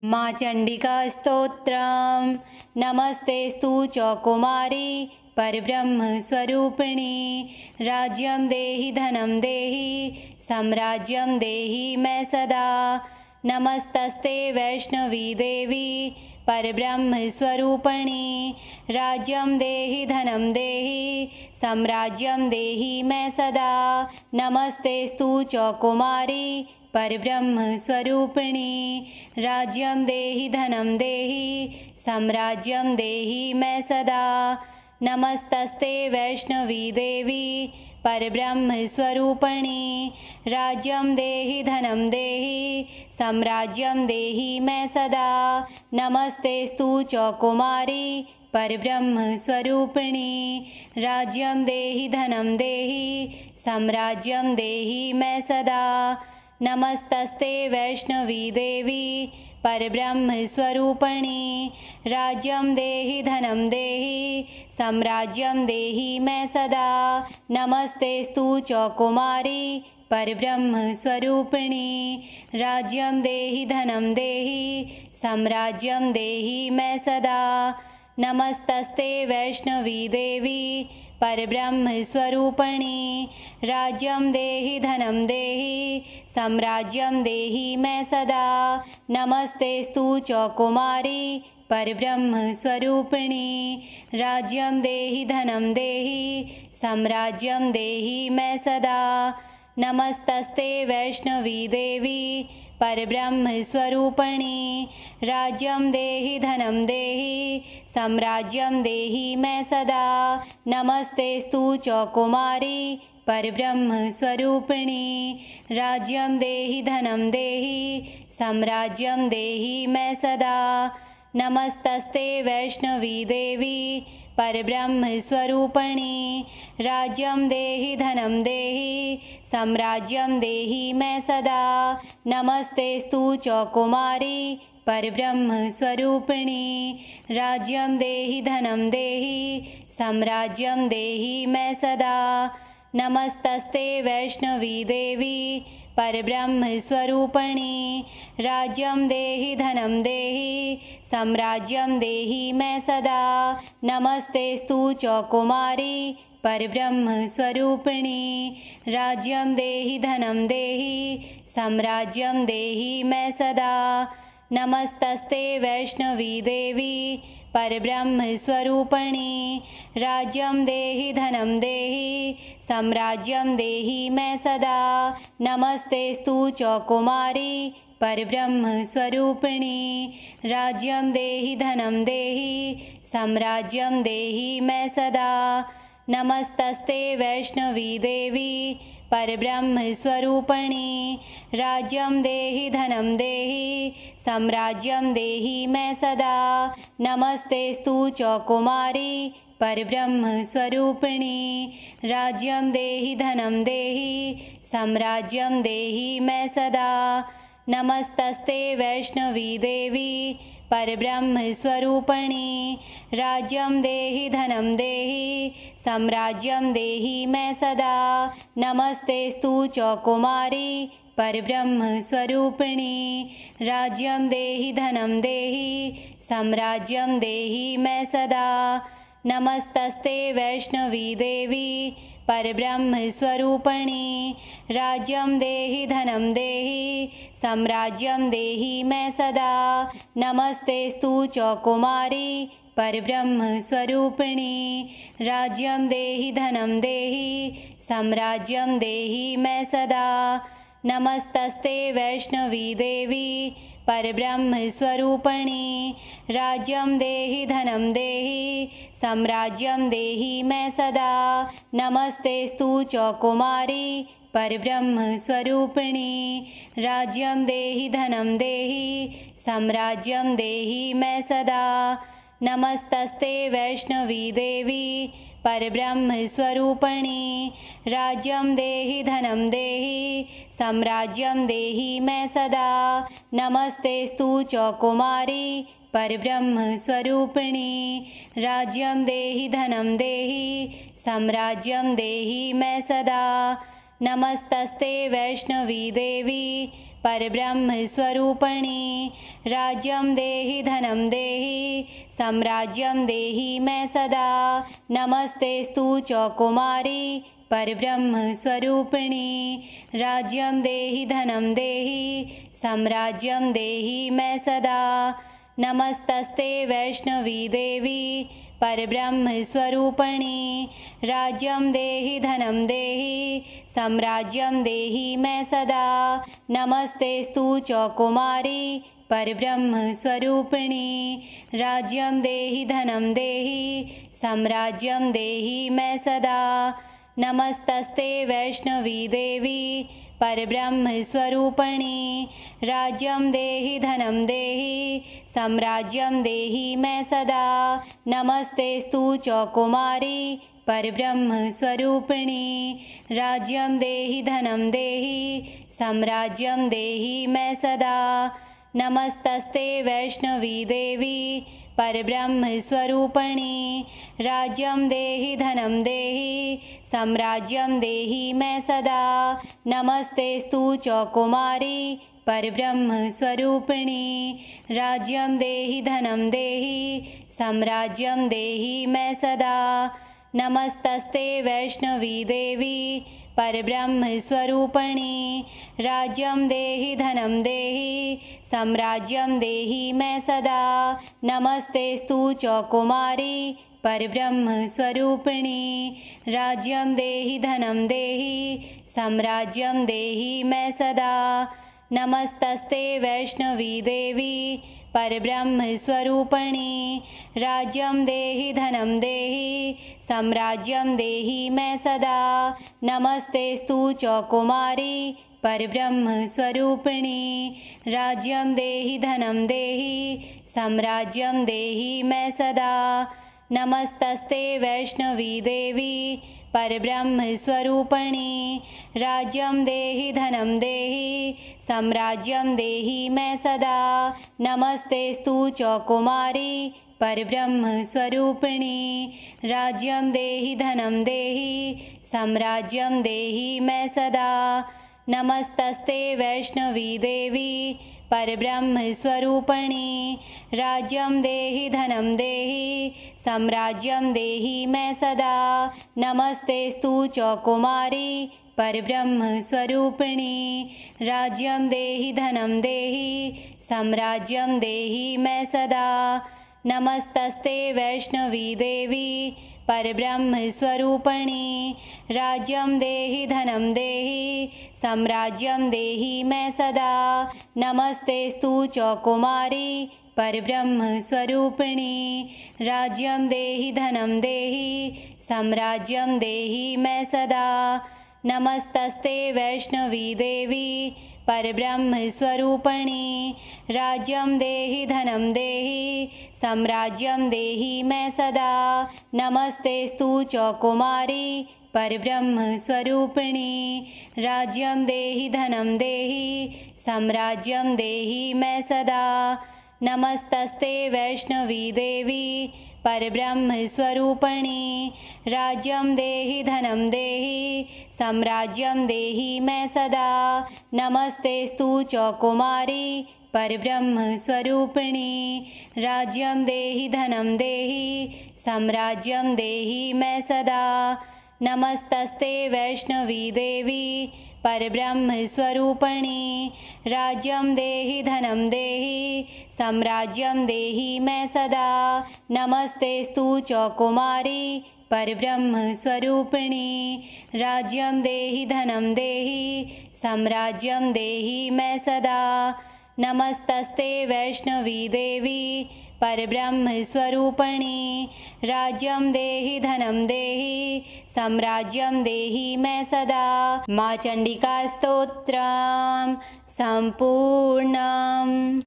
माँ चंडिका स्तोत्रम्। नमस्तेस्तु च कुमारी परब्रह्म स्वरूपिणी। राज्यं देहि धनं देहि साम्राज्यं देहि मे सदा। नमस्तस्ते वैष्णवी देवी परब्रह्म स्वरूपिणी। राज्यं देहि धनं देहि साम्राज्यं देहि मे सदा। नमस्तेस्तु च कुमारी परब्रह्म स्वरूपिणी। राज्यं देहि धनं देहि साम्राज्यं देहि मे सदा। नमस्तस्ते वैष्णवी देवी परब्रह्म स्वरूपिणी। राज्यं देहि धनं देहि साम्राज्यं देहि मे सदा। नमस्तेस्तु च कुमारी परब्रह्म स्वरूपिणी। राज्यं देहि धनं देहि साम्राज्यं देहि मे सदा। नमस्तस्ते वैष्णवी देवी परब्रह्म स्वरूपिणी। राज्यं देहि धनं देहि साम्राज्यं देहि मे सदा। नमस्तेस्तु च कुमारी परब्रह्म स्वरूपिणी। राज्यं देहि धनं देहि साम्राज्यं देहि मे सदा। नमस्तस्ते वैष्णवी देवी परब्रह्म स्वरूपिणी। राज्यं देहि धनं देहि साम्राज्यं देहि मे सदा। नमस्तेस्तु च कुमारी परब्रह्म स्वरूपिणी। राज्यं देहि धनं देहि साम्राज्यं देहि मे सदा। नमस्तस्ते वैष्णवी देवी परब्रह्म स्वरूपिणी। राज्यं देहि धनं देहि साम्राज्यं देहि मे सदा। नमस्तेस्तु च कुमारी परब्रह्म स्वरूपिणी। राज्यं देहि धनं देहि साम्राज्यं देहि मे सदा। नमस्तस्ते वैष्णवी देवी परब्रह्म स्वरूपिणी। राज्यं देहि धनं देहि साम्राज्यं देहि मे सदा। नमस्तेस्तु च कुमारी परब्रह्म स्वरूपिणी। राज्यं देहि धनं देहि साम्राज्यं देहि मे सदा। नमस्तस्ते वैष्णवी देवी परब्रह्म स्वरूपिणी। राज्यं देहि धनं देहि साम्राज्यं देहि मे सदा। नमस्तेस्तु च कुमारी परब्रह्म स्वरूपिणी। राज्यं देहि धनं देहि साम्राज्यं देहि मे सदा। नमस्तस्ते वैष्णवी देवी परब्रह्म स्वरूपिणी। राज्यं देहि धनं देहि साम्राज्यं देहि मे सदा। नमस्तेस्तु च कुमारी परब्रह्म स्वरूपिणी। राज्यं देहि धनं देहि साम्राज्यं देहि मे सदा। नमस्तस्ते वैष्णवी देवी परब्रह्म स्वरूपिणी। राज्यं देहि धनं देहि साम्राज्यं देहि मे सदा। नमस्तेस्तु च कुमारी परब्रह्म स्वरूपिणी। राज्यं देहि धनं देहि साम्राज्यं देहि मे सदा। नमस्तस्ते वैष्णवी देवी परब्रह्म स्वरूपिणी। राज्यं देहि धनं देहि साम्राज्यं देहि मे सदा। नमस्तेस्तु च कुमारी परब्रह्म स्वरूपिणी। राज्यं देहि धनं देहि साम्राज्यं देहि मे सदा। नमस्तस्ते वैष्णवी देवी परब्रह्म स्वरूपिणी। राज्यं देहि धनं देहि साम्राज्यं देहि मे सदा। नमस्तेस्तु च कुमारी परब्रह्म स्वरूपिणी। राज्यं देहि धनं देहि साम्राज्यं देहि मे सदा। नमस्तस्ते वैष्णवी देवी परब्रह्म स्वरूपिणी। राज्यं देहि धनं देहि साम्राज्यं देहि मे सदा। नमस्तेस्तु च कुमारी परब्रह्म स्वरूपिणी। राज्यं देहि धनं देहि साम्राज्यं देहि मे सदा। नमस्तस्ते वैष्णवी देवी परब्रह्म स्वरूपिणी। राज्यं देहि धनं देहि साम्राज्यं देहि मे सदा। नमस्तेस्तु च कुमारी परब्रह्म स्वरूपिणी। राज्यं देहि धनं देहि साम्राज्यं देहि मे सदा। नमस्तस्ते वैष्णवी देवी परब्रह्मस्वरूपिणी राज्यं देहि धनं देहि साम्राज्यं देहि मे सदा नमस्तेस्तु च कुमारी परब्रह्मस्वरूपिणी राज्यं देहि धनं देहि साम्राज्यं देहि मे सदा नमस्तस्ते वैष्णवी देवी परब्रह्मस्वरूपिणी राज्यं देहि धनं देहि साम्राज्यं देहि मे सदा नमस्तेस्तु च कुमारी परब्रह्मस्वरूपिणी राज्यं देहि धनं देहि साम्राज्यं देहि मे सदा नमस्तस्ते वैष्णवी देवी परब्रह्मस्वरूपिणी राज्यं देहि धनं देहि साम्राज्यं देहि मे सदा नमस्तेस्तु च कुमारी परब्रह्मस्वरूपिणी राज्यं देहि धनं देहि साम्राज्यं देहि मे सदा नमस्तस्ते वैष्णवी देवी परब्रह्मस्वरूपिणी राज्यं देहि धनं देहि साम्राज्यं देहि मे सदा नमस्तेस्तु च कुमारी परब्रह्मस्वरूपिणी राज्यं देहि धनं देहि साम्राज्यं देहि मे सदा नमस्तस्ते वैष्णवी देवी परब्रह्मस्वरूपिणी राज्यं देहि धनं देहि साम्राज्यं देहि मे सदा नमस्तेस्तु च कुमारी परब्रह्मस्वरूपिणी राज्यं देहि धनं देहि साम्राज्यं देहि मे सदा नमस्तस्ते वैष्णवी देवी परब्रह्मस्वरूपिणी राज्यं देहि धनं देहि साम्राज्यं देहि मे सदा नमस्तेस्तु च कुमारी परब्रह्मस्वरूपिणी राज्यं देहि धनं देहि साम्राज्यं देहि मे सदा नमस्तस्ते वैष्णवी देवी परब्रह्मस्वरूपिणी राज्यं देहि धनं देहि साम्राज्यं देहि मे सदा नमस्तेस्तु च कुमारी परब्रह्मस्वरूपिणी राज्यं देहि धनं देहि साम्राज्यं देहि मे सदा नमस्तस्ते वैष्णवी देवी परब्रह्मस्वरूपिणी राज्यं देहि धनं देहि साम्राज्यं देहि मे सदा नमस्तेस्तु च कुमारी परब्रह्मस्वरूपिणी राज्यं देहि धनं देहि साम्राज्यं देहि मे सदा नमस्तस्ते वैष्णवी देवी परब्रह्मस्वरूपिणी राज्यं देहि धनं देहि साम्राज्यं देहि मे सदा नमस्तेस्तु च कुमारी परब्रह्मस्वरूपिणी राज्यं देहि धनं देहि साम्राज्यं देहि मे सदा नमस्तस्ते वैष्णवी देवी परब्रह्मस्वरूपिणी राज्यं देहि धनं देहि साम्राज्यं देहि मे सदा नमस्तेस्तु च कुमारी परब्रह्मस्वरूपिणी राज्यं देहि धनं देहि साम्राज्यं देहि मे सदा नमस्तस्ते वैष्णवी देवी परब्रह्मस्वरूपिणी राज्यं देहि धनं देहि साम्राज्यं देहि मे सदा नमस्तेस्तु च कुमारी परब्रह्मस्वरूपिणी राज्यं देहि धनं देहि साम्राज्यं देहि मे सदा नमस्तस्ते वैष्णवी देवी परब्रह्मस्वरूपिणी राज्यं देहि धनं देहि साम्राज्यं देहि मे सदा नमस्तेस्तु च कुमारी परब्रह्मस्वरूपिणी राज्यं देहि धनं देहि साम्राज्यं देहि मे सदा नमस्तस्ते वैष्णवी देवी परब्रह्मस्वरूपिणी राज्यं देहि धनं देहि साम्राज्यं देहि मे सदा मां चंडिका स्तोत्रम् संपूर्णम्।